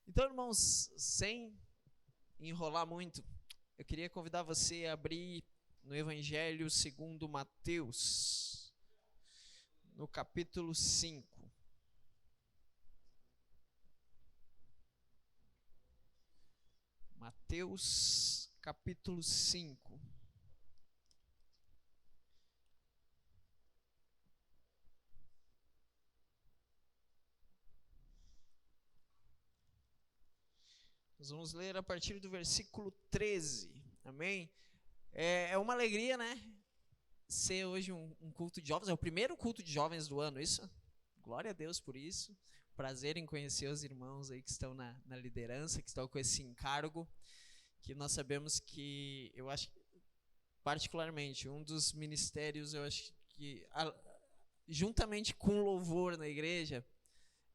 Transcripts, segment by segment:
Então, irmãos, sem enrolar muito, eu queria convidar você a abrir no Evangelho segundo Mateus, no capítulo 5. Mateus, capítulo 5. Nós vamos ler a partir do versículo 13, amém? É uma alegria, né? Ser hoje um culto de jovens, é o primeiro culto de jovens do ano, isso? Glória a Deus por isso. Prazer em conhecer os irmãos aí que estão na liderança, que estão com esse encargo, que nós sabemos que, eu acho, particularmente, um dos ministérios, eu acho que, juntamente com o louvor na igreja,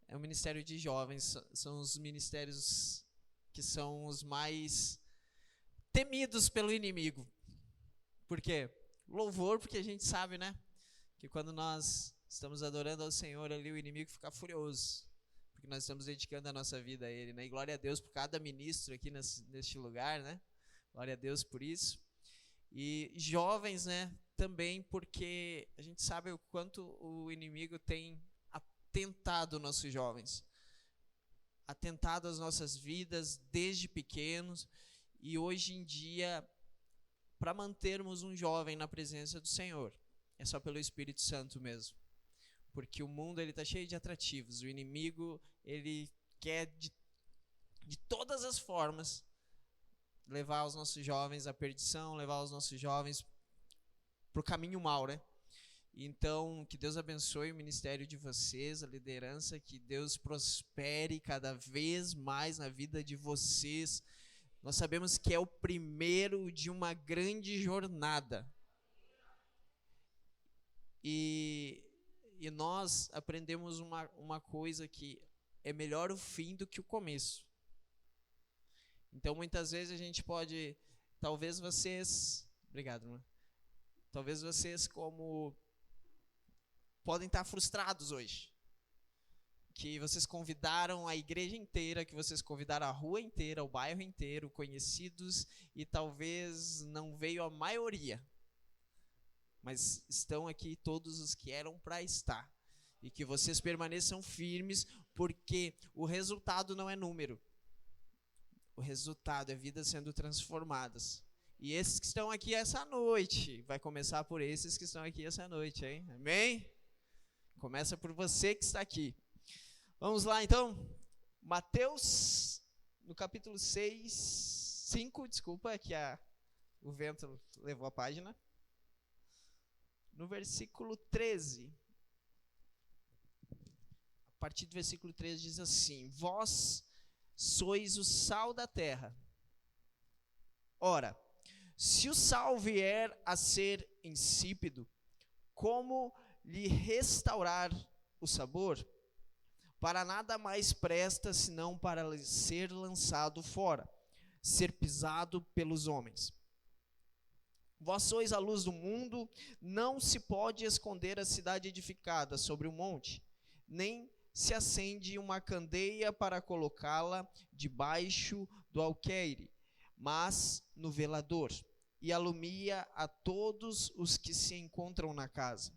é o ministério de jovens, são os ministérios que são os mais temidos pelo inimigo. Por quê? Louvor, porque a gente sabe, né? Que quando nós estamos adorando ao Senhor ali, o inimigo fica furioso. Porque nós estamos dedicando a nossa vida a Ele, né? E glória a Deus por cada ministro aqui neste lugar, né? Glória a Deus por isso. E jovens, né? Também porque a gente sabe o quanto o inimigo tem atentado nossos jovens. Atentado às nossas vidas desde pequenos. E hoje em dia, para mantermos um jovem na presença do Senhor, é só pelo Espírito Santo mesmo. Porque o mundo está cheio de atrativos. O inimigo ele quer de todas as formas levar os nossos jovens à perdição, levar os nossos jovens para o caminho mau, né? Então, que Deus abençoe o ministério de vocês, a liderança, que Deus prospere cada vez mais na vida de vocês. Nós sabemos que é o primeiro de uma grande jornada. E nós aprendemos uma coisa que é melhor o fim do que o começo. Então, muitas vezes a gente pode, talvez vocês, obrigado, irmã. Talvez vocês podem estar frustrados hoje. Que vocês convidaram a igreja inteira, que vocês convidaram a rua inteira, o bairro inteiro, conhecidos, e talvez não veio a maioria. Mas estão aqui todos os que eram para estar. E que vocês permaneçam firmes, porque o resultado não é número. O resultado é vidas sendo transformadas. E esses que estão aqui essa noite, vai começar por esses que estão aqui essa noite, hein? Amém? Começa por você que está aqui. Vamos lá então. Mateus, no capítulo 5, desculpa, que o vento levou a página. No versículo 13. A partir do versículo 13 diz assim: Vós sois o sal da terra. Ora, se o sal vier a ser insípido, como lhe restaurar o sabor? Para nada mais presta, senão para ser lançado fora, ser pisado pelos homens. Vós sois a luz do mundo, não se pode esconder a cidade edificada sobre um monte, nem se acende uma candeia para colocá-la debaixo do alqueire, mas no velador, e alumia a todos os que se encontram na casa.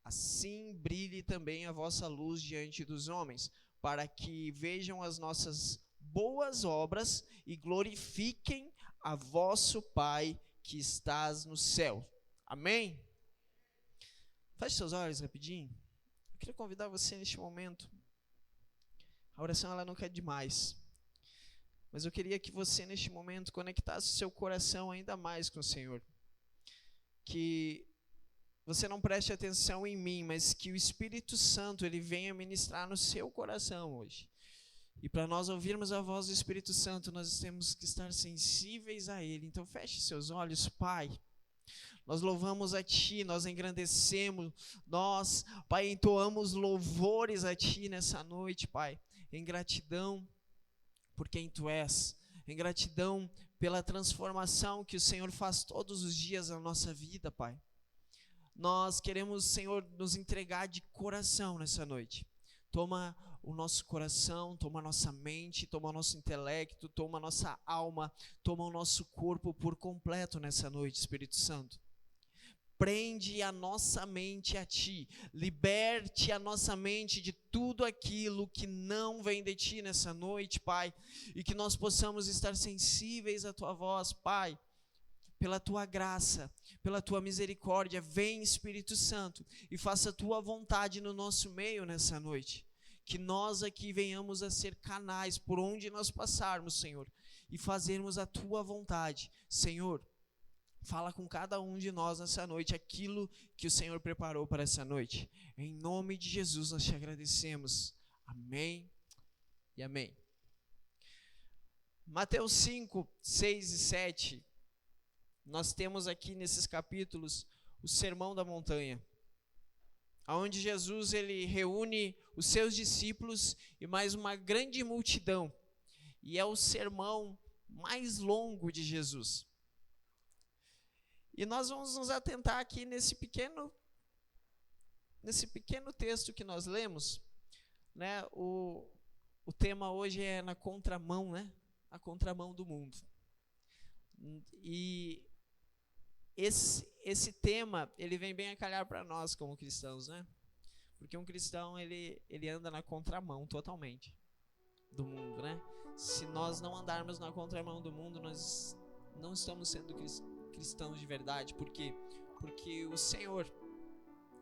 Assim brilhe também a vossa luz diante dos homens, para que vejam as nossas boas obras e glorifiquem a vosso Pai que estás no céu. Amém? Feche seus olhos rapidinho. Eu queria convidar você neste momento. A oração ela nunca é demais. Mas eu queria que você neste momento conectasse o seu coração ainda mais com o Senhor. Que você não preste atenção em mim, mas que o Espírito Santo ele venha ministrar no seu coração hoje. E para nós ouvirmos a voz do Espírito Santo, nós temos que estar sensíveis a Ele. Então feche seus olhos, Pai. Nós louvamos a Ti, nós engrandecemos, nós, Pai, entoamos louvores a Ti nessa noite, Pai. Em gratidão por quem Tu és. Em gratidão pela transformação que o Senhor faz todos os dias na nossa vida, Pai. Nós queremos, Senhor, nos entregar de coração nessa noite. Toma o nosso coração, toma a nossa mente, toma o nosso intelecto, toma a nossa alma, toma o nosso corpo por completo nessa noite, Espírito Santo. Prende a nossa mente a Ti, liberte a nossa mente de tudo aquilo que não vem de Ti nessa noite, Pai, e que nós possamos estar sensíveis à Tua voz, Pai, pela Tua graça, pela Tua misericórdia. Vem, Espírito Santo, e faça a Tua vontade no nosso meio nessa noite, que nós aqui venhamos a ser canais por onde nós passarmos, Senhor, e fazermos a Tua vontade, Senhor. Fala com cada um de nós nessa noite aquilo que o Senhor preparou para essa noite. Em nome de Jesus nós te agradecemos. Amém e amém. Mateus 5, 6 e 7. Nós temos aqui nesses capítulos o Sermão da Montanha, onde Jesus ele reúne os seus discípulos e mais uma grande multidão. E é o sermão mais longo de Jesus. E nós vamos nos atentar aqui nesse pequeno texto que nós lemos, né? O tema hoje é na contramão, né? A contramão do mundo. E esse tema, ele vem bem a calhar para nós como cristãos, né? Porque um cristão, ele anda na contramão totalmente do mundo, né? Se nós não andarmos na contramão do mundo, nós não estamos sendo cristãos de verdade. Por quê? Porque o Senhor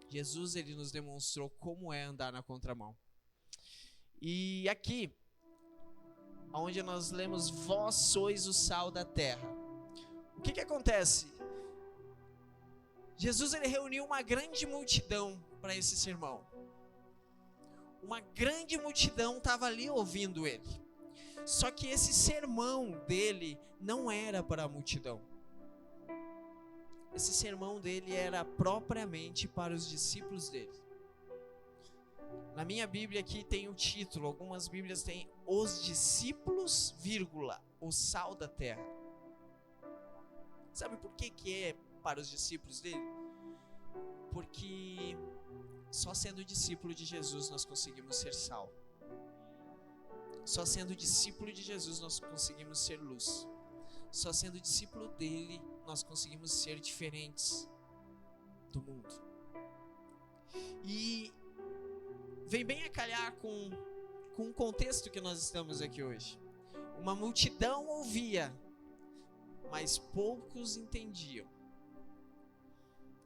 Jesus, ele nos demonstrou como é andar na contramão. E aqui, onde nós lemos, vós sois o sal da terra. O que acontece? Jesus, ele reuniu uma grande multidão para esse sermão. Uma grande multidão estava ali ouvindo ele. Só que esse sermão dele não era para a multidão. Esse sermão dele era propriamente para os discípulos dele. Na minha Bíblia aqui tem o título, algumas Bíblias têm os discípulos, vírgula, o sal da terra. Sabe por que é para os discípulos dele? Porque só sendo discípulo de Jesus nós conseguimos ser sal. Só sendo discípulo de Jesus nós conseguimos ser luz. Só sendo discípulo dele nós conseguimos ser diferentes do mundo. E vem bem a calhar com o contexto que nós estamos aqui hoje. Uma multidão ouvia, mas poucos entendiam.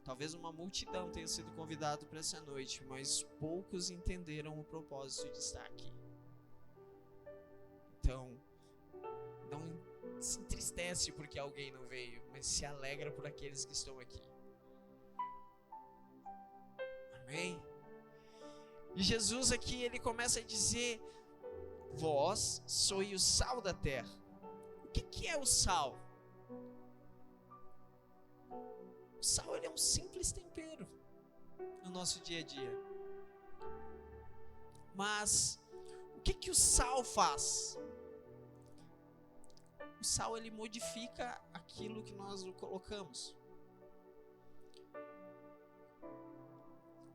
Talvez uma multidão tenha sido convidado para essa noite, mas poucos entenderam o propósito de estar aqui. Então, não se entristece porque alguém não veio, mas se alegra por aqueles que estão aqui. Amém? E Jesus aqui, ele começa a dizer, vós sois o sal da terra. O que é o sal? O sal, ele é um simples tempero no nosso dia a dia. Mas o que o sal faz? O sal, ele modifica aquilo que nós colocamos.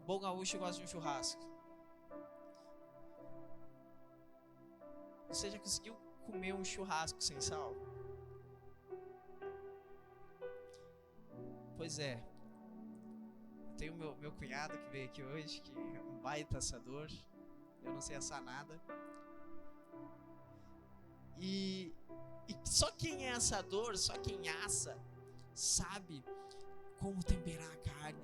O bom gaúcho gosta de um churrasco. Você já conseguiu comer um churrasco sem sal? Pois é. Eu tenho meu cunhado que veio aqui hoje, que é um baita assador. Eu não sei assar nada. E só quem é assador, só quem assa, sabe como temperar a carne,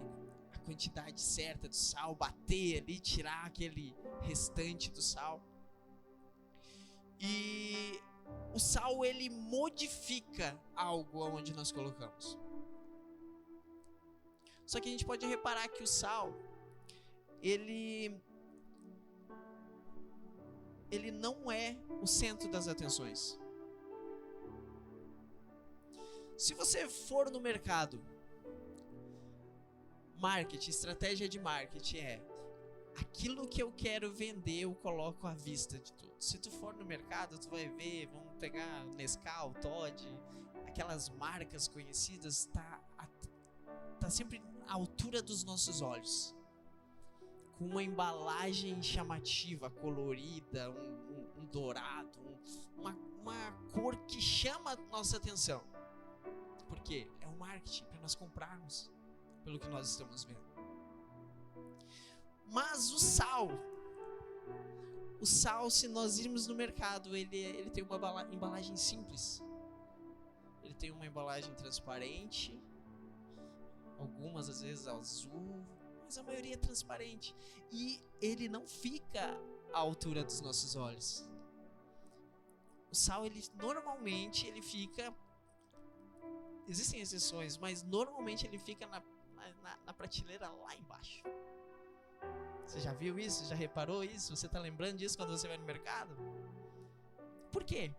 a quantidade certa de sal, bater ali, tirar aquele restante do sal. E o sal, ele modifica algo onde nós colocamos. Só que a gente pode reparar que o sal, ele não é o centro das atenções. Se você for no mercado, marketing, estratégia de marketing é aquilo que eu quero vender, eu coloco à vista de todos. Se tu for no mercado, tu vai ver, vamos pegar Nescau, Toddy, aquelas marcas conhecidas, tá sempre à altura dos nossos olhos. com uma embalagem chamativa, colorida, um dourado, uma cor que chama a nossa atenção. Por quê? É o marketing, para nós comprarmos pelo que nós estamos vendo. Mas o sal, se nós irmos no mercado, ele tem uma embalagem simples. Ele tem uma embalagem transparente, algumas às vezes azul, mas a maioria é transparente. E ele não fica à altura dos nossos olhos. O sal, normalmente ele fica... Existem exceções, mas normalmente ele fica na prateleira lá embaixo. Você já viu isso? Já reparou isso? Você está lembrando disso quando você vai no mercado? Por quê?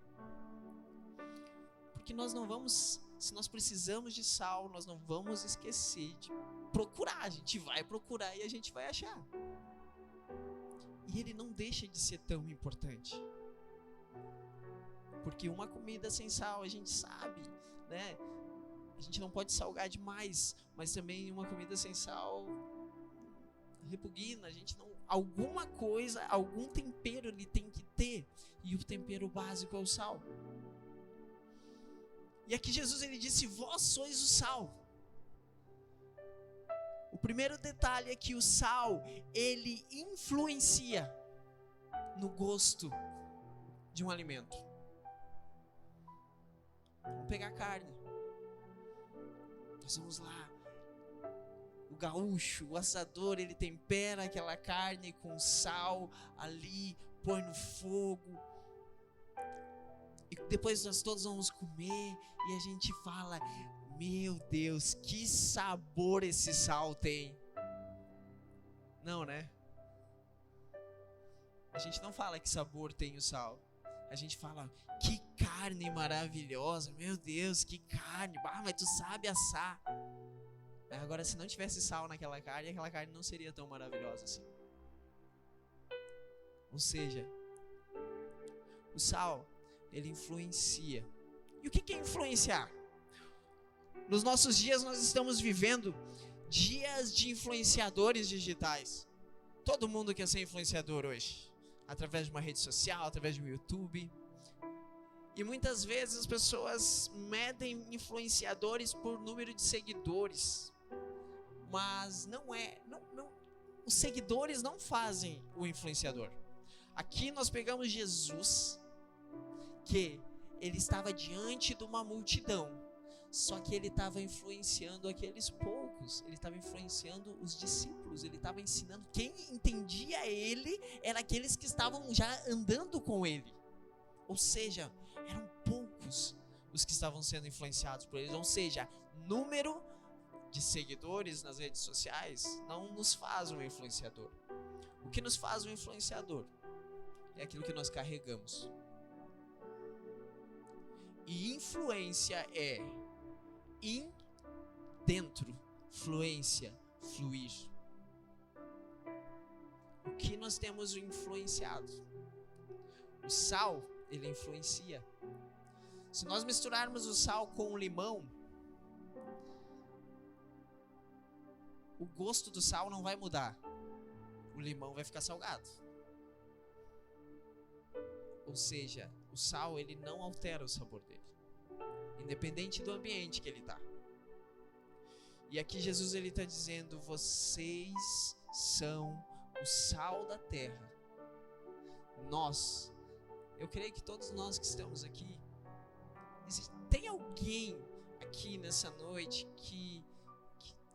Porque nós não vamos... Se nós precisamos de sal, nós não vamos esquecer de procurar. A gente vai procurar e a gente vai achar. E ele não deixa de ser tão importante. Porque uma comida sem sal, a gente sabe, né? A gente não pode salgar demais, mas também uma comida sem sal repugna. A gente não... Alguma coisa, algum tempero ele tem que ter. E o tempero básico é o sal. E aqui Jesus ele disse: vós sois o sal. O primeiro detalhe é que o sal, ele influencia no gosto de um alimento. Vamos pegar a carne. Nós vamos lá. O gaúcho, o assador, ele tempera aquela carne com sal ali, põe no fogo. E depois nós todos vamos comer e a gente fala: meu Deus, que sabor esse sal tem. Não, né? A gente não fala que sabor tem o sal. A gente fala: que carne maravilhosa, meu Deus, que carne, mas tu sabe assar. Agora, se não tivesse sal naquela carne, aquela carne não seria tão maravilhosa assim. Ou seja, o sal, ele influencia. E o que é influenciar? Nos nossos dias nós estamos vivendo dias de influenciadores digitais. Todo mundo quer ser influenciador hoje, através de uma rede social, através de um YouTube. E muitas vezes as pessoas medem influenciadores por número de seguidores. Mas os seguidores não fazem o influenciador. Aqui nós pegamos Jesus, que ele estava diante de uma multidão, só que ele estava influenciando aqueles poucos, ele estava influenciando os discípulos, ele estava ensinando. Quem entendia ele era aqueles que estavam já andando com ele. Ou seja, eram poucos os que estavam sendo influenciados por eles. Ou seja, número de seguidores nas redes sociais não nos faz um influenciador. O que nos faz um influenciador é aquilo que nós carregamos. E influência é dentro, fluência, fluir. O que nós temos influenciado? O sal, ele influencia. Se nós misturarmos o sal com o limão, o gosto do sal não vai mudar. O limão vai ficar salgado. Ou seja, o sal, ele não altera o sabor dele, independente do ambiente que ele está. E aqui Jesus ele está dizendo: vocês são o sal da terra. Eu creio que todos nós que estamos aqui, tem alguém aqui nessa noite que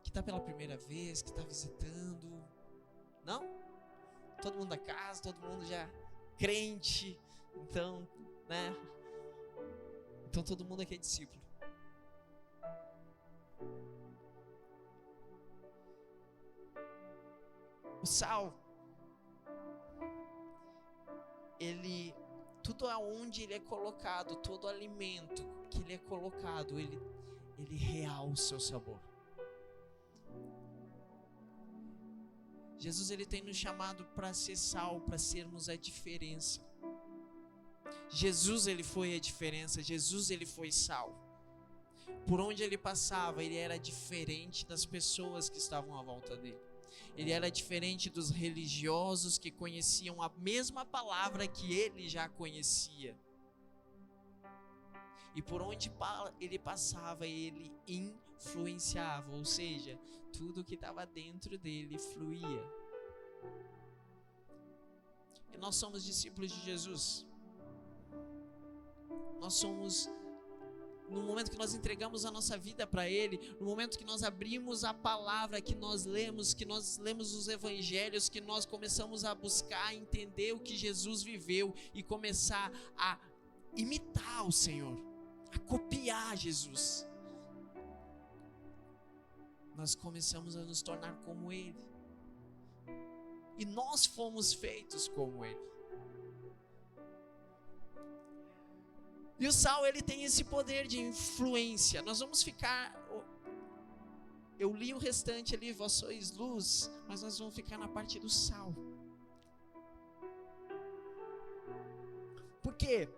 está pela primeira vez, que está visitando? Não? Todo mundo da casa, todo mundo já crente, então, né? Então todo mundo aqui é discípulo. O sal, tudo aonde ele é colocado, todo alimento que ele é colocado, ele realça o sabor. Jesus ele tem nos chamado para ser sal, para sermos a diferença. Jesus ele foi a diferença, Jesus ele foi sal. Por onde ele passava, ele era diferente das pessoas que estavam à volta dele. Ele era diferente dos religiosos que conheciam a mesma palavra que ele já conhecia. E por onde ele passava, ele influenciava, ou seja, tudo que estava dentro dele fluía. E nós somos discípulos de Jesus. Nós somos, no momento que nós entregamos a nossa vida para Ele, no momento que nós abrimos a palavra, que nós lemos os evangelhos, que nós começamos a buscar entender o que Jesus viveu e começar a imitar o Senhor, a copiar Jesus, nós começamos a nos tornar como Ele. E nós fomos feitos como Ele. E o sal, ele tem esse poder de influência. Nós vamos ficar... Eu li o restante ali, vós sois luz, mas nós vamos ficar na parte do sal. Por quê?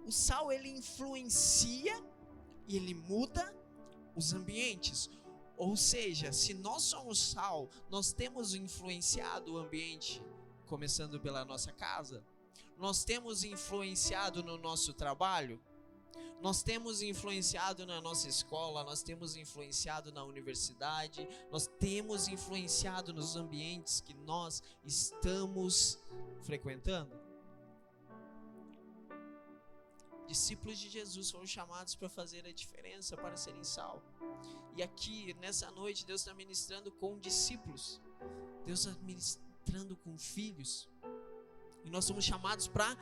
O sal, ele influencia e ele muda os ambientes. Ou seja, se nós somos sal, nós temos influenciado o ambiente, começando pela nossa casa. Nós temos influenciado no nosso trabalho. Nós temos influenciado na nossa escola, nós temos influenciado na universidade, nós temos influenciado nos ambientes que nós estamos frequentando. Discípulos de Jesus foram chamados para fazer a diferença, para serem sal. E aqui, nessa noite, Deus está ministrando com discípulos. Deus está ministrando com filhos. E nós somos chamados para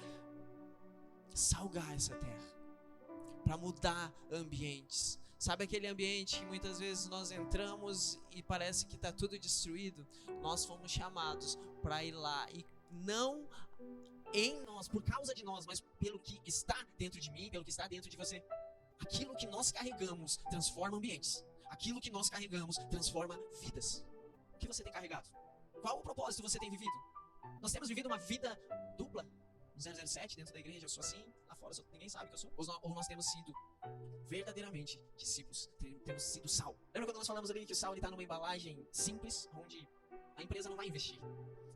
salgar essa terra, para mudar ambientes. Sabe aquele ambiente que muitas vezes nós entramos e parece que está tudo destruído? Nós fomos chamados para ir lá e não em nós, por causa de nós, mas pelo que está dentro de mim, pelo que está dentro de você. Aquilo que nós carregamos transforma ambientes. Aquilo que nós carregamos transforma vidas. O que você tem carregado? Qual o propósito você tem vivido? Nós temos vivido uma vida dupla. No 007, dentro da igreja eu sou assim, lá fora ninguém sabe que eu sou. Ou nós temos sido verdadeiramente discípulos, temos sido sal. Lembra quando nós falamos ali que o sal está numa embalagem simples, onde a empresa não vai investir?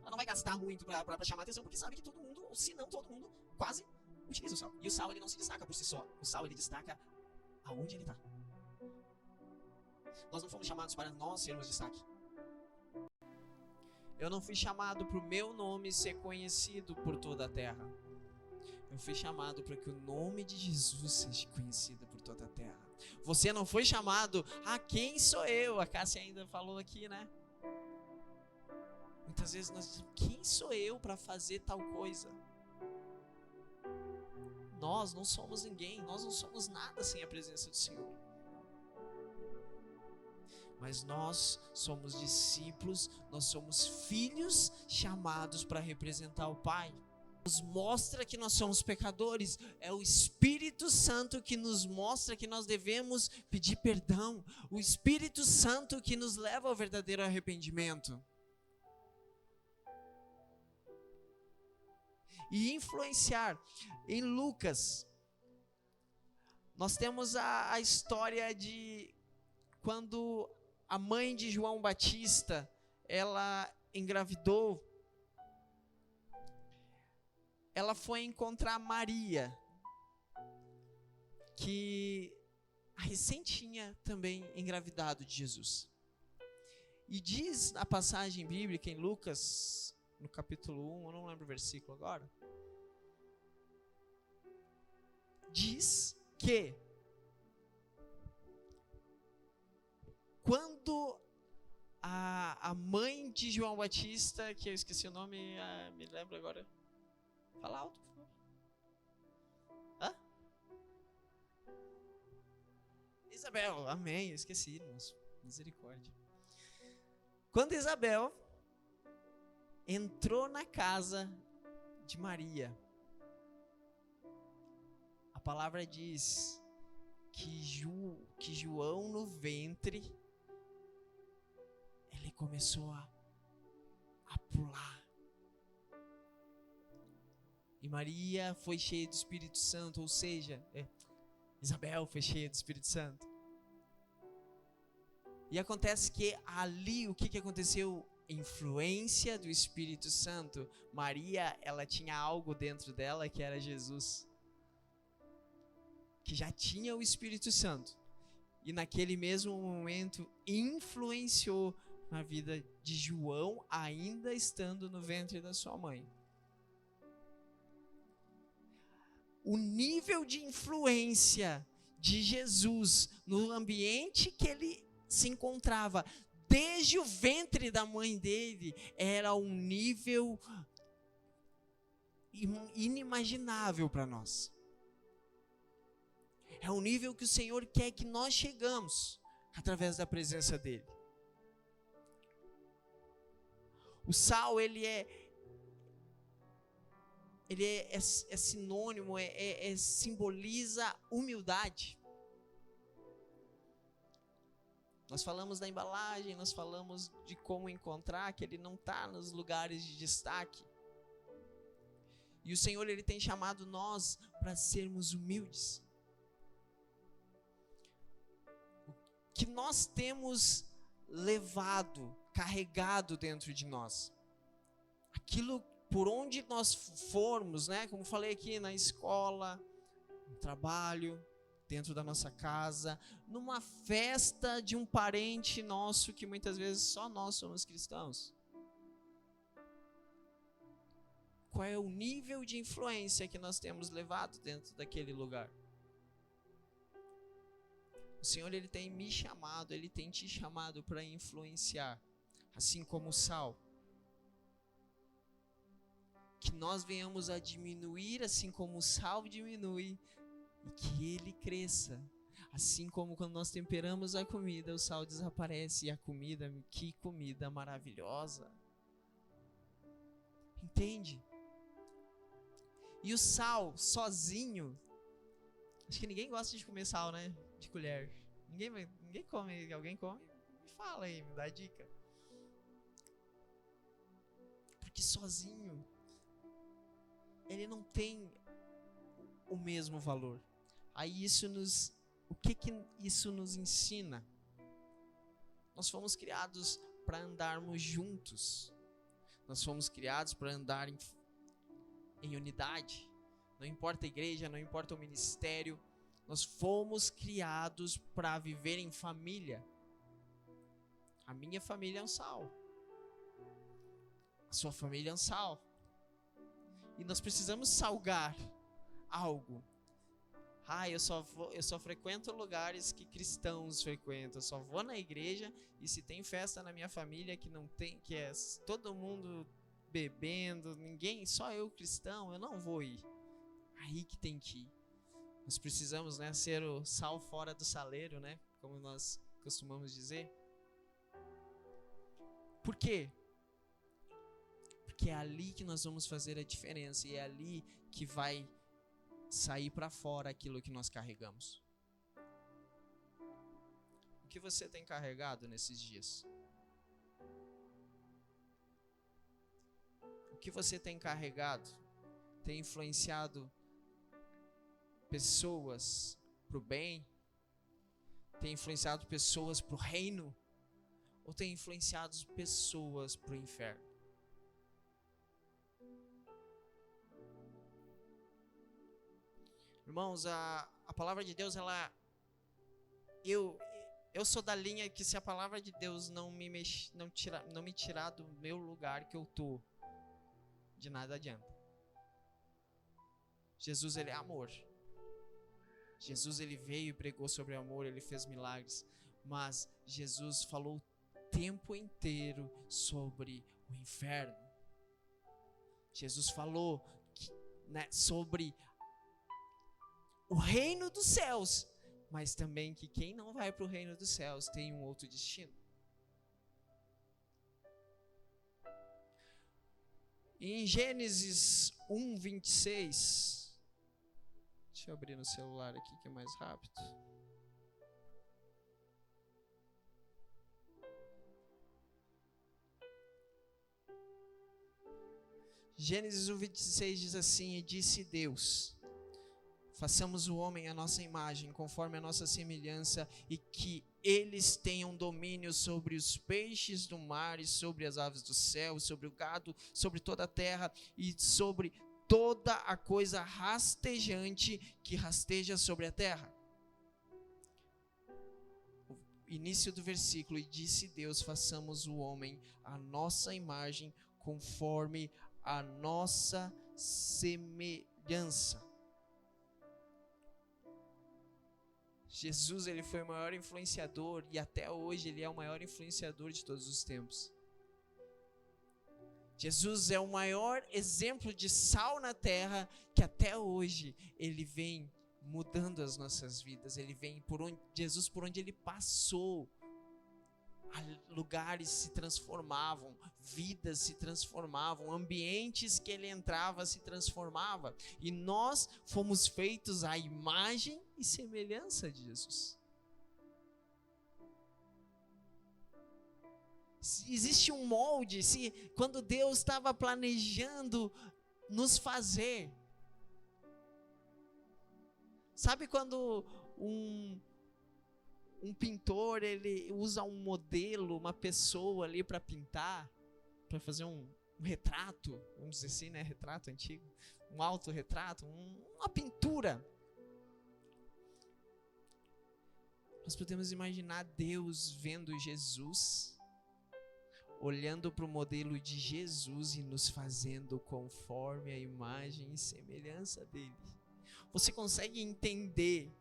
Ela não vai gastar muito para chamar atenção, porque sabe que todo mundo, ou se não todo mundo, quase utiliza o sal. E o sal, ele não se destaca por si só. O sal, ele destaca aonde ele está. Nós não fomos chamados para nós sermos destaque. Eu não fui chamado para o meu nome ser conhecido por toda a terra. Eu fui chamado para que o nome de Jesus seja conhecido por toda a terra. Você não foi chamado, quem sou eu? A Cássia ainda falou aqui, né? Muitas vezes nós dizemos, quem sou eu para fazer tal coisa? Nós não somos ninguém, nós não somos nada sem a presença do Senhor. Mas nós somos discípulos, nós somos filhos chamados para representar o Pai. Nos mostra que nós somos pecadores, é o Espírito Santo que nos mostra que nós devemos pedir perdão, o Espírito Santo que nos leva ao verdadeiro arrependimento. E influenciar. Em Lucas, nós temos a história de quando a mãe de João Batista, ela engravidou, ela foi encontrar Maria, que recém tinha também engravidado de Jesus. E diz a passagem bíblica em Lucas, no capítulo 1, eu não lembro o versículo agora, diz que quando a mãe de João Batista, que eu esqueci o nome, me lembro agora. Fala alto, por favor. Isabel, amém, eu esqueci, irmãos. Misericórdia. Quando Isabel entrou na casa de Maria, a palavra diz que João no ventre, ele começou a pular. E Maria foi cheia do Espírito Santo, ou seja, Isabel foi cheia do Espírito Santo. E acontece que ali, o que aconteceu? Influência do Espírito Santo. Maria, ela tinha algo dentro dela que era Jesus, que já tinha o Espírito Santo. E naquele mesmo momento influenciou na vida de João, ainda estando no ventre da sua mãe. O nível de influência de Jesus no ambiente que ele se encontrava, desde o ventre da mãe dele, era um nível inimaginável para nós. É um nível que o Senhor quer que nós chegamos através da presença dele. O sal, ele é sinônimo, simboliza humildade. Nós falamos da embalagem, nós falamos de como encontrar, que ele não está nos lugares de destaque. E o Senhor, ele tem chamado nós para sermos humildes. O que nós temos levado, carregado dentro de nós, aquilo por onde nós formos, né? Como falei aqui, na escola, no trabalho, dentro da nossa casa, numa festa de um parente nosso que muitas vezes só nós somos cristãos. Qual é o nível de influência que nós temos levado dentro daquele lugar? O Senhor, ele tem me chamado, ele tem te chamado para influenciar, assim como o sal. Que nós venhamos a diminuir, assim como o sal diminui, e que ele cresça. Assim como quando nós temperamos a comida, o sal desaparece e a comida, que comida maravilhosa. Entende? E o sal sozinho, acho que ninguém gosta de comer sal, né? De colher. Ninguém come, alguém come? Me fala aí, me dá dica. Porque sozinho ele não tem o mesmo valor. Aí o que isso nos ensina? Nós fomos criados para andarmos juntos. Nós fomos criados para andar em unidade. Não importa a igreja, não importa o ministério. Nós fomos criados para viver em família. A minha família é um sal. A sua família é um sal. E nós precisamos salgar algo. Eu só frequento lugares que cristãos frequentam. Eu só vou na igreja e se tem festa na minha família que não tem, que é todo mundo bebendo, ninguém, só eu cristão, eu não vou ir. Aí que tem que ir. Nós precisamos, né, ser o sal fora do saleiro, né, como nós costumamos dizer. Por quê? Porque é ali que nós vamos fazer a diferença e é ali que vai sair para fora aquilo que nós carregamos. O que você tem carregado nesses dias? O que você tem carregado tem influenciado pessoas para o bem? Tem influenciado pessoas para o reino? Ou tem influenciado pessoas para o inferno? Irmãos, a palavra de Deus, eu sou da linha que se a palavra de Deus não me tirar do meu lugar que eu tô, de nada adianta. Jesus, ele é amor. Jesus, ele veio e pregou sobre amor, ele fez milagres, mas Jesus falou o tempo inteiro sobre o inferno. Jesus falou sobre o reino dos céus, mas também que quem não vai para o reino dos céus tem um outro destino. Em Gênesis 1:26, deixa eu abrir no celular aqui que é mais rápido. Gênesis 1:26 diz assim: e disse Deus: façamos o homem à nossa imagem, conforme a nossa semelhança, e que eles tenham domínio sobre os peixes do mar e sobre as aves do céu, sobre o gado, sobre toda a terra e sobre toda a coisa rastejante que rasteja sobre a terra. O início do versículo: e disse Deus, façamos o homem à nossa imagem, conforme a nossa semelhança. Jesus, ele foi o maior influenciador e até hoje ele é o maior influenciador de todos os tempos. Jesus é o maior exemplo de sal na terra que até hoje ele vem mudando as nossas vidas. Ele vem Jesus, por onde ele passou, lugares se transformavam, vidas se transformavam, ambientes que ele entrava se transformava, e nós fomos feitos à imagem e semelhança de Jesus. Existe um molde, quando Deus estava planejando nos fazer. Sabe quando um pintor, ele usa um modelo, uma pessoa ali para pintar, para fazer um retrato, vamos dizer assim, né? Retrato antigo, um autorretrato, uma pintura. Nós podemos imaginar Deus vendo Jesus, olhando para o modelo de Jesus e nos fazendo conforme a imagem e semelhança dele. Você consegue entender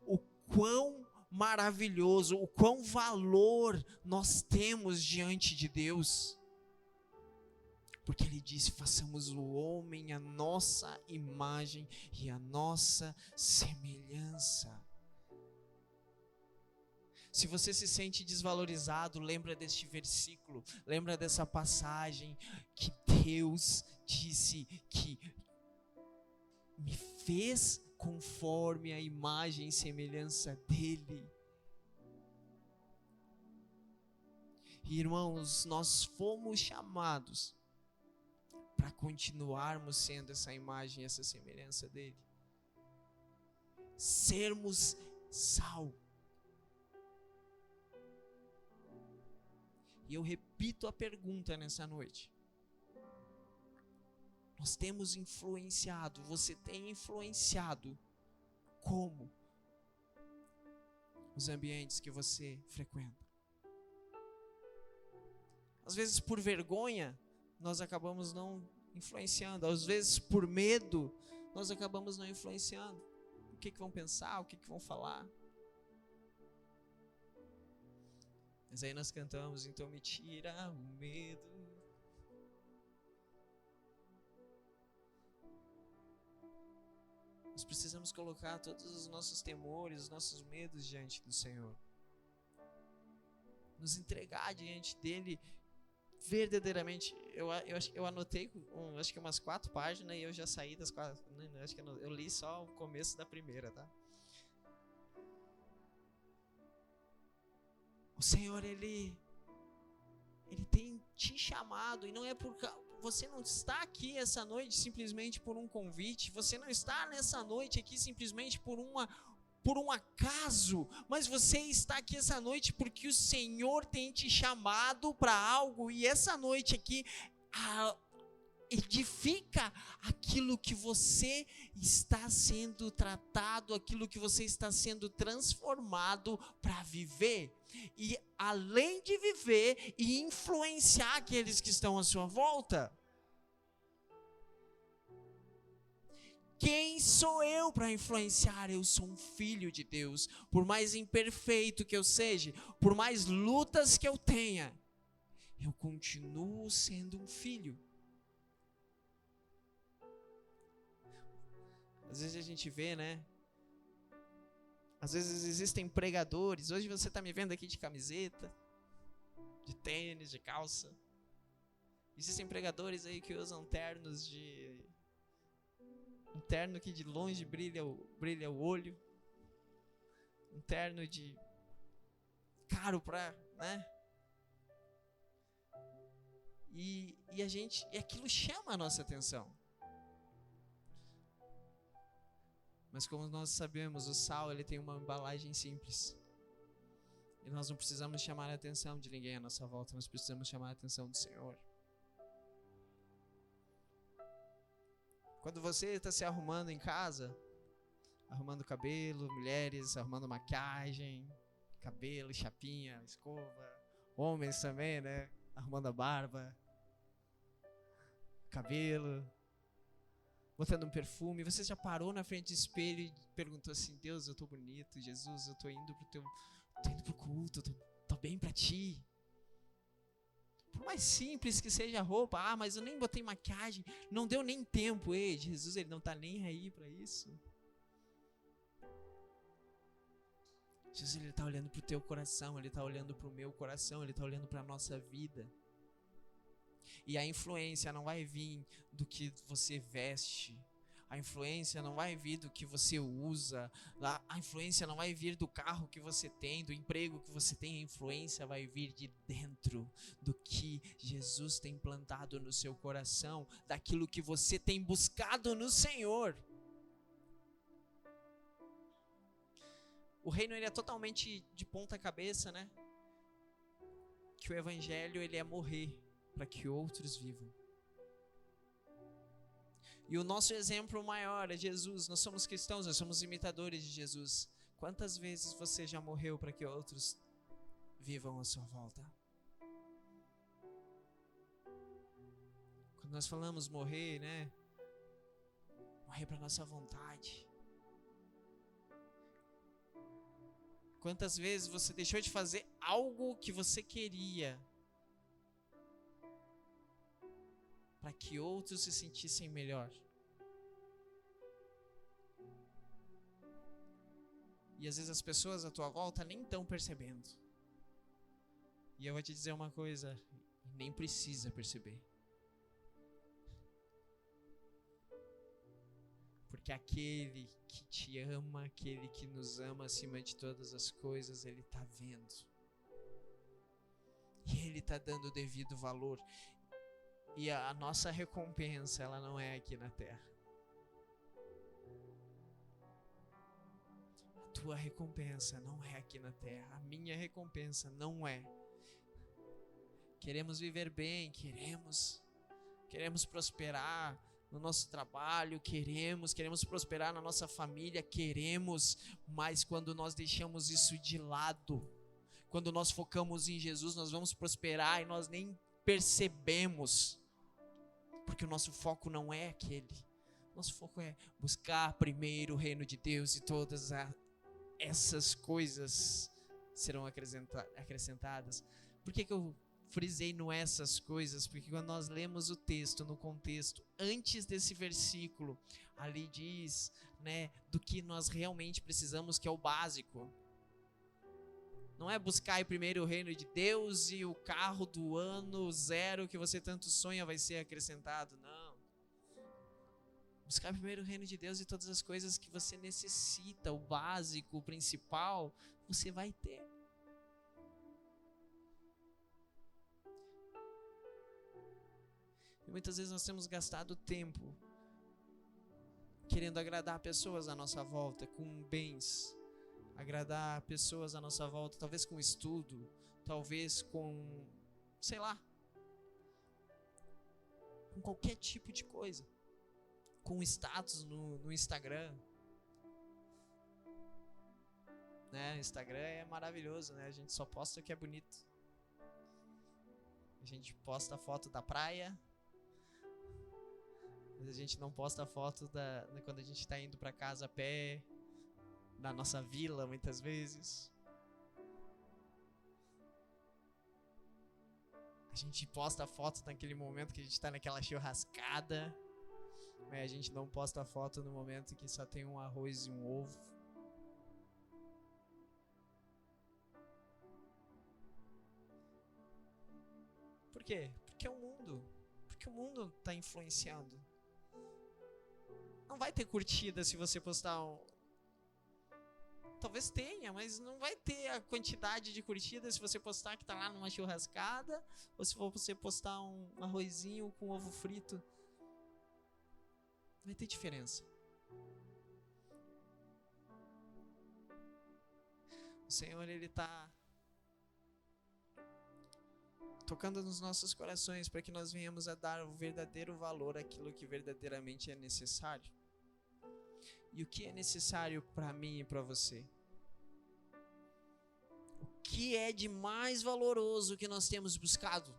o quão maravilhoso, o quão valor nós temos diante de Deus? Porque ele disse: façamos o homem à nossa imagem e à nossa semelhança. Se você se sente desvalorizado, lembra deste versículo, lembra dessa passagem que Deus disse que me fez conforme a imagem e semelhança dele. Irmãos, nós fomos chamados para continuarmos sendo essa imagem e essa semelhança dele. Sermos sal. E eu repito a pergunta nessa noite. Nós temos influenciado, você tem influenciado como os ambientes que você frequenta? Às vezes por vergonha, nós acabamos não influenciando. Às vezes por medo, nós acabamos não influenciando. O que vão pensar, o que vão falar? Mas aí nós cantamos: então me tira o medo. Nós precisamos colocar todos os nossos temores, os nossos medos diante do Senhor. Nos entregar diante dele verdadeiramente. Eu anotei acho que umas 4 páginas e eu já saí das 4. Acho que eu li só o começo da primeira, tá? O Senhor, ele tem te chamado, e não é por você não está aqui essa noite simplesmente por um convite, você não está nessa noite aqui simplesmente por um acaso, mas você está aqui essa noite porque o Senhor tem te chamado para algo, e essa noite aqui edifica aquilo que você está sendo tratado, aquilo que você está sendo transformado para viver, e além de viver e influenciar aqueles que estão à sua volta. Quem sou eu para influenciar? Eu sou um filho de Deus. Por mais imperfeito que eu seja, por mais lutas que eu tenha, eu continuo sendo um filho. Às vezes a gente vê, né? Às vezes existem pregadores. Hoje você está me vendo aqui de camiseta, de tênis, de calça. Existem pregadores aí que usam ternos um terno que de longe brilha o olho. Um terno de caro pra, né? E aquilo chama a nossa atenção. Mas como nós sabemos, o sal, ele tem uma embalagem simples. E nós não precisamos chamar a atenção de ninguém à nossa volta, nós precisamos chamar a atenção do Senhor. Quando você está se arrumando em casa, arrumando cabelo, mulheres arrumando maquiagem, cabelo, chapinha, escova, homens também, né? Arrumando a barba, cabelo, botando um perfume. Você já parou na frente do espelho e perguntou assim: Deus, eu tô bonito, Jesus, eu tô indo pro culto, tô bem pra ti. Por mais simples que seja a roupa, mas eu nem botei maquiagem, não deu nem tempo. Ei, Jesus, ele não tá nem aí pra isso. Jesus, ele tá olhando pro teu coração, ele tá olhando pro meu coração, ele tá olhando pra nossa vida. E a influência não vai vir do que você veste, a influência não vai vir do que você usa, a influência não vai vir do carro que você tem, do emprego que você tem, a influência vai vir de dentro, do que Jesus tem plantado no seu coração, daquilo que você tem buscado no Senhor. O reino, ele é totalmente de ponta cabeça, né? Que o evangelho, ele é morrer para que outros vivam. E o nosso exemplo maior é Jesus. Nós somos cristãos, nós somos imitadores de Jesus. Quantas vezes você já morreu para que outros vivam à sua volta? Quando nós falamos morrer, né? Morrer para nossa vontade. Quantas vezes você deixou de fazer algo que você queria para que outros se sentissem melhor? E às vezes as pessoas à tua volta nem estão percebendo. E eu vou te dizer uma coisa, nem precisa perceber. Porque aquele que te ama, aquele que nos ama acima de todas as coisas, ele está vendo. E ele está dando o devido valor. E a nossa recompensa, ela não é aqui na terra. A tua recompensa não é aqui na terra. A minha recompensa não é. Queremos viver bem, queremos prosperar no nosso trabalho, queremos prosperar na nossa família, mas quando nós deixamos isso de lado, quando nós focamos em Jesus, nós vamos prosperar e nós nem percebemos, porque o nosso foco não é aquele. Nosso foco é buscar primeiro o reino de Deus e todas essas coisas serão acrescentadas. Por que eu frisei no essas coisas? Porque quando nós lemos o texto no contexto, antes desse versículo, ali diz, né, do que nós realmente precisamos, que é o básico. Não é buscar primeiro o reino de Deus e o carro do ano 0 que você tanto sonha vai ser acrescentado, não. Buscar primeiro o reino de Deus e todas as coisas que você necessita, o básico, o principal, você vai ter. E muitas vezes nós temos gastado tempo querendo agradar pessoas à nossa volta, com bens, agradar pessoas à nossa volta, talvez com estudo, talvez com, sei lá, com qualquer tipo de coisa, com status no Instagram, né? Instagram é maravilhoso, né? A gente só posta o que é bonito. A gente posta a foto da praia, mas a gente não posta a foto quando a gente está indo para casa a pé, da nossa vila, muitas vezes. A gente posta a foto naquele momento que a gente está naquela churrascada, mas a gente não posta a foto no momento que só tem um arroz e um ovo. Por quê? Porque o mundo está influenciando. Não vai ter curtida se você postar Talvez tenha, mas não vai ter a quantidade de curtidas se você postar que tá lá numa churrascada, ou se for você postar um arrozinho com ovo frito. Vai ter diferença. O Senhor, ele tá tocando nos nossos corações, para que nós venhamos a dar o verdadeiro valor àquilo que verdadeiramente é necessário. E o que é necessário para mim e para você? O que é de mais valoroso que nós temos buscado?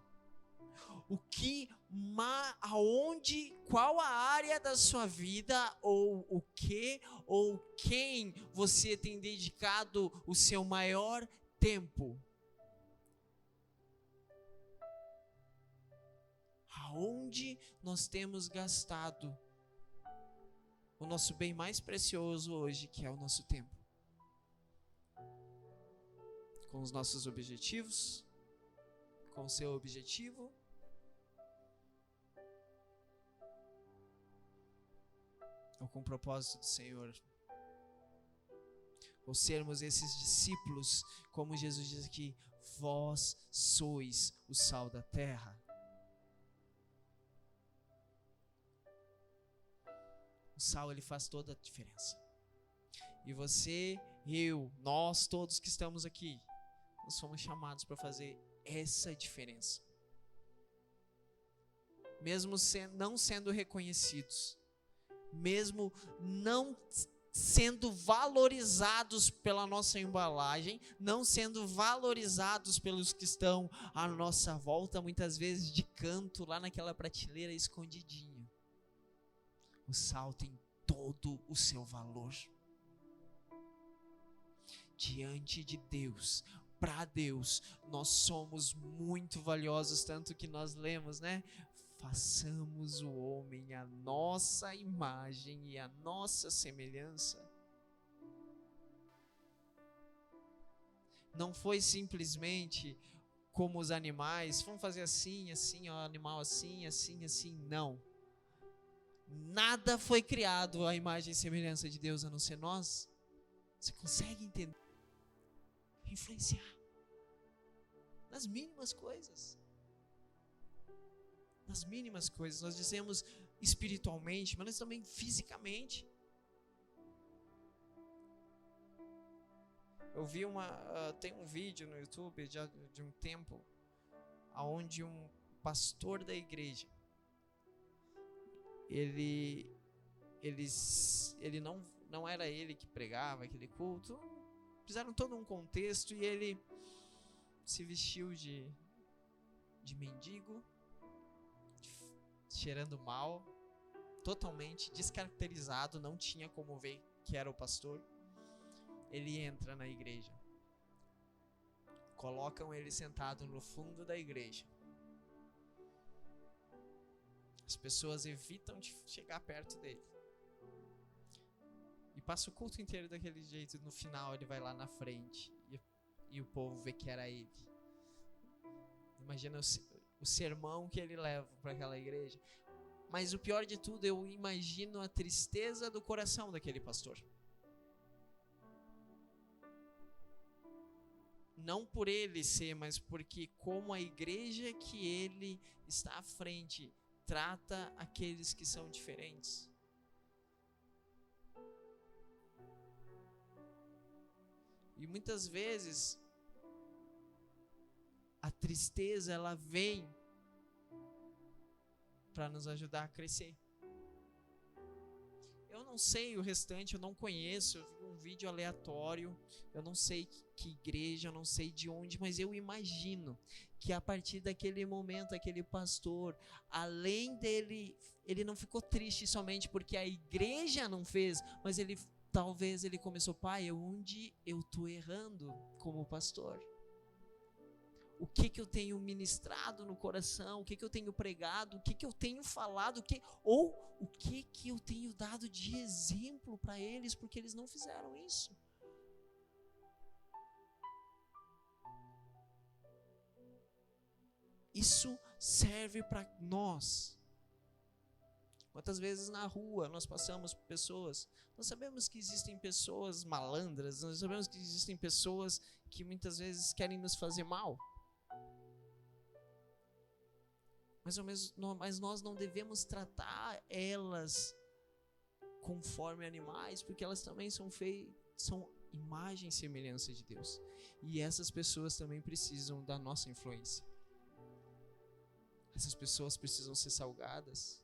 Qual a área da sua vida, ou o que, ou quem você tem dedicado o seu maior tempo? Aonde nós temos gastado o nosso bem mais precioso hoje, que é o nosso tempo? Com os nossos objetivos? Com o seu objetivo? Ou com o propósito do Senhor? Ou sermos esses discípulos, como Jesus diz aqui, vós sois o sal da terra. O sal, ele faz toda a diferença. E você, eu, nós todos que estamos aqui, nós fomos chamados para fazer essa diferença. Mesmo não sendo reconhecidos, mesmo não sendo valorizados pela nossa embalagem, não sendo valorizados pelos que estão à nossa volta, muitas vezes de canto, lá naquela prateleira escondidinho. O sal tem todo o seu valor. Diante de Deus, para Deus, nós somos muito valiosos, tanto que nós lemos, né? Façamos o homem à nossa imagem e à nossa semelhança. Não foi simplesmente como os animais, vamos fazer assim, assim, ó, animal assim, assim, assim, não. Nada foi criado à imagem e semelhança de Deus a não ser nós. Você consegue entender? Influenciar nas mínimas coisas. Nas mínimas coisas. Nós dizemos espiritualmente, mas nós também fisicamente. Eu vi tem um vídeo no YouTube de um tempo onde um pastor da igreja, ele não era ele que pregava aquele culto, fizeram todo um contexto e ele se vestiu de mendigo, cheirando mal, totalmente descaracterizado, não tinha como ver que era o pastor. Ele entra na igreja, colocam ele sentado no fundo da igreja. As pessoas evitam de chegar perto dele. E passa o culto inteiro daquele jeito. No final ele vai lá na frente e o povo vê que era ele. Imagina o sermão que ele leva para aquela igreja. Mas o pior de tudo, eu imagino a tristeza do coração daquele pastor. Não por ele ser, mas porque como a igreja que ele está à frente trata aqueles que são diferentes. E muitas vezes a tristeza, ela vem para nos ajudar a crescer. Eu não sei o restante, eu não conheço, eu vi um vídeo aleatório, eu não sei que igreja, eu não sei de onde, mas eu imagino que a partir daquele momento, aquele pastor, além dele, ele não ficou triste somente porque a igreja não fez, mas talvez ele começou, pai, onde eu estou errando como pastor? O que eu tenho ministrado no coração, o que eu tenho pregado, o que eu tenho falado, ou o que eu tenho dado de exemplo para eles, porque eles não fizeram isso. Isso serve para nós. Quantas vezes na rua nós passamos por pessoas, nós sabemos que existem pessoas malandras, nós sabemos que existem pessoas que muitas vezes querem nos fazer mal. Mas nós não devemos tratar elas conforme animais, porque elas também são imagem e semelhança de Deus. E essas pessoas também precisam da nossa influência. Essas pessoas precisam ser salgadas,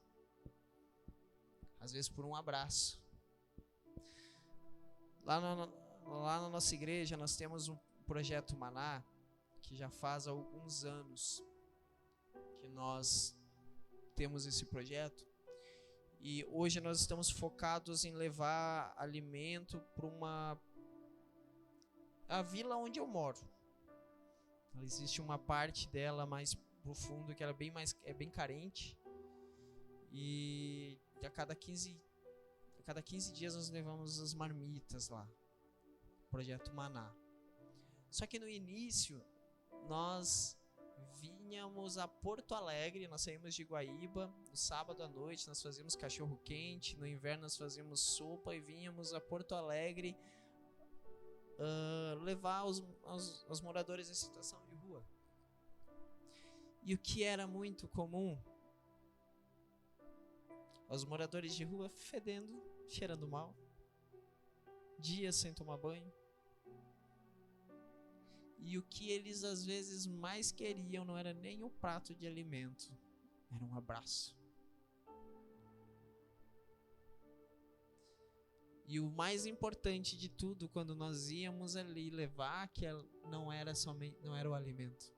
às vezes por um abraço. Lá na nossa igreja nós temos um projeto Maná, que já faz alguns anos que nós temos esse projeto. E hoje nós estamos focados em levar alimento para a vila onde eu moro. Existe uma parte dela mais profundo que ela é bem carente. E a cada 15 dias nós levamos as marmitas lá. Projeto Maná. Só que no início nós vinhamos a Porto Alegre, nós saímos de Guaíba, no sábado à noite nós fazíamos cachorro quente, no inverno nós fazíamos sopa e vinhamos a Porto Alegre levar os moradores em situação de rua. E o que era muito comum? Os moradores de rua fedendo, cheirando mal, dias sem tomar banho. E o que eles às vezes mais queriam não era nem um prato de alimento, era um abraço. E o mais importante de tudo, quando nós íamos ali levar, que não era o alimento,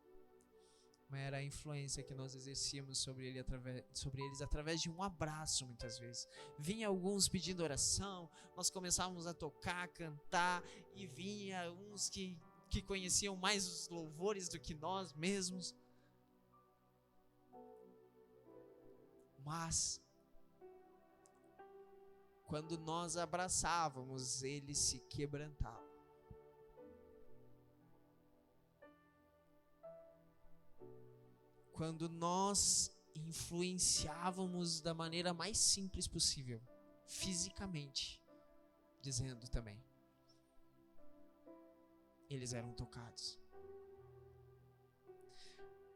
mas era a influência que nós exercíamos sobre eles através de um abraço, muitas vezes. Vinha alguns pedindo oração, nós começávamos a tocar, cantar, e vinha uns que conheciam mais os louvores do que nós mesmos. Mas quando nós abraçávamos, eles se quebrantavam. Quando nós influenciávamos da maneira mais simples possível, fisicamente, dizendo também, eles eram tocados.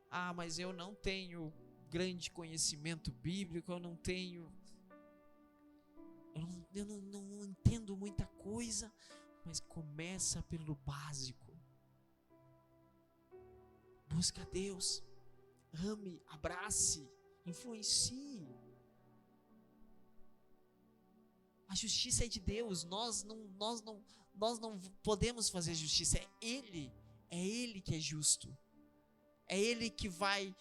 Ah, mas eu não tenho grande conhecimento bíblico, eu não entendo muita coisa, mas começa pelo básico. Busca Deus, ame, abrace, influencie. A justiça é de Deus, nós não podemos fazer justiça, é Ele que é justo, é Ele que vai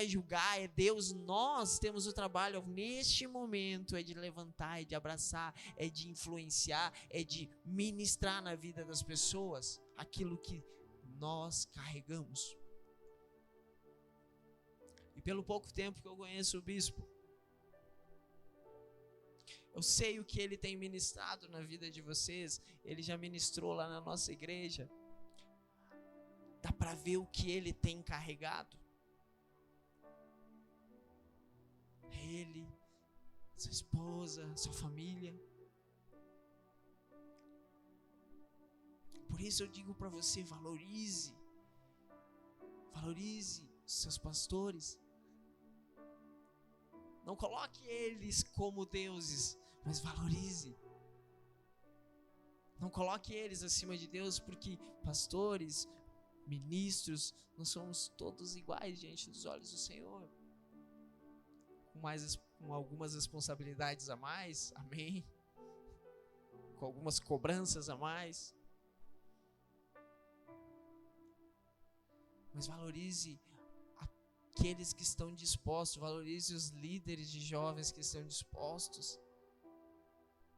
julgar, é Deus. Nós temos o trabalho neste momento, é de levantar, é de abraçar, é de influenciar, é de ministrar na vida das pessoas aquilo que nós carregamos. E pelo pouco tempo que eu conheço o bispo, eu sei o que ele tem ministrado na vida de vocês. Ele já ministrou lá na nossa igreja. Dá para ver o que ele tem carregado. Ele, sua esposa, sua família. Por isso eu digo para você, valorize os seus pastores. Não coloque eles como deuses, mas valorize. Não coloque eles acima de Deus, porque pastores, ministros, nós somos todos iguais diante dos olhos do Senhor. Com algumas responsabilidades a mais, amém? Com algumas cobranças a mais. Mas valorize aqueles que estão dispostos, valorize os líderes de jovens que estão dispostos,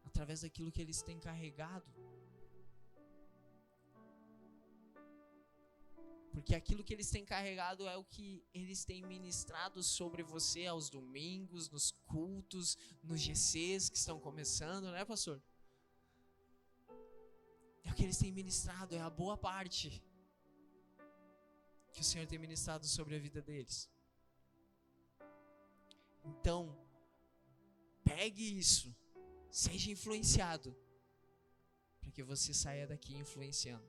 através daquilo que eles têm carregado. Porque aquilo que eles têm carregado é o que eles têm ministrado sobre você aos domingos, nos cultos, nos GCs que estão começando, né, pastor? É o que eles têm ministrado, é a boa parte que o Senhor tem ministrado sobre a vida deles. Então, pegue isso, seja influenciado, para que você saia daqui influenciando.